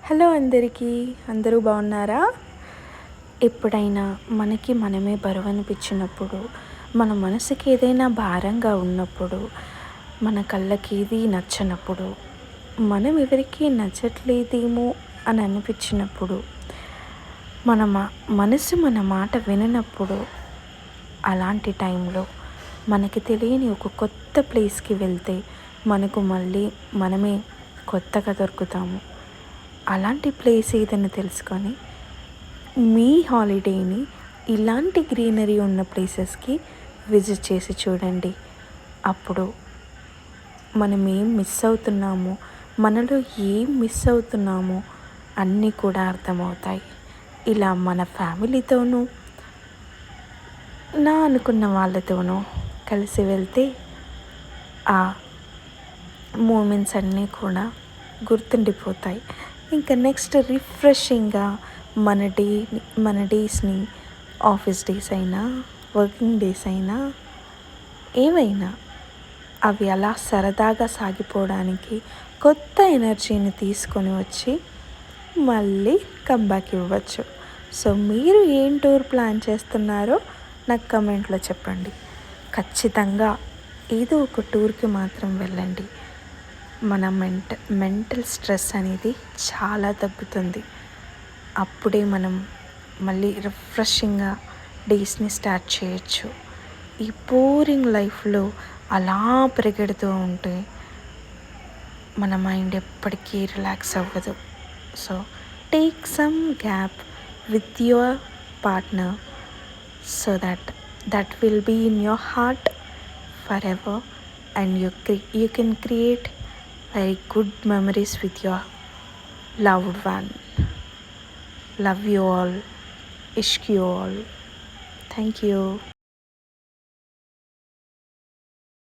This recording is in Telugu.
హలో అందరికీ, అందరూ బాగున్నారా? ఎప్పుడైనా మనకి మనమే బరువు అనిపించినప్పుడు, మన మనసుకి ఏదైనా భారంగా ఉన్నప్పుడు, మన కళ్ళకి ఏది నచ్చనప్పుడు, మనం ఎవరికి నచ్చట్లేదేమో అని అనిపించినప్పుడు, మన మనసు మన మాట విననప్పుడు, అలాంటి టైంలో మనకి తెలియని ఒక కొత్త ప్లేస్కి వెళ్తే మనకు మళ్ళీ మనమే కొత్తగా దొరుకుతాము. అలాంటి ప్లేస్ ఏదైనా తెలుసుకొని మీ హాలిడేని ఇలాంటి గ్రీనరీ ఉన్న ప్లేసెస్కి విజిట్ చేసి చూడండి. అప్పుడు మనం ఏం మిస్ అవుతున్నామో, మనలో ఏం మిస్ అవుతున్నామో అన్నీ కూడా అర్థమవుతాయి. ఇలా మన ఫ్యామిలీతోనూ, నా అనుకున్న వాళ్ళతోనూ కలిసి వెళ్తే ఆ మూమెంట్స్ అన్నీ కూడా గుర్తుండిపోతాయి. ఇంకా నెక్స్ట్ రిఫ్రెషింగ్గా మన డేస్ని, ఆఫీస్ డేస్ అయినా, వర్కింగ్ డేస్ అయినా, ఏవైనా అవి అలా సరదాగా సాగిపోవడానికి కొత్త ఎనర్జీని తీసుకొని వచ్చి మళ్ళీ కంబ్యాక్ ఇవ్వచ్చు. సో మీరు ఏం టూర్ ప్లాన్ చేస్తున్నారో నాకు కమెంట్లో చెప్పండి. ఖచ్చితంగా ఏదో ఒక టూర్కి మాత్రం వెళ్ళండి. మన మెంటల్ స్ట్రెస్ అనేది చాలా తగ్గుతుంది. అప్పుడే మనం మళ్ళీ రిఫ్రెషింగ్గా డేస్ని స్టార్ట్ చేయొచ్చు. ఈ బోరింగ్ లైఫ్లో అలా పరిగెడుతూ ఉంటే మన మైండ్ ఎప్పటికీ రిలాక్స్ అవ్వదు. So take some gap with your partner so that will be in your heart forever, and you can create very good memories with your loved one. Love you all. Ishq you all. Thank you.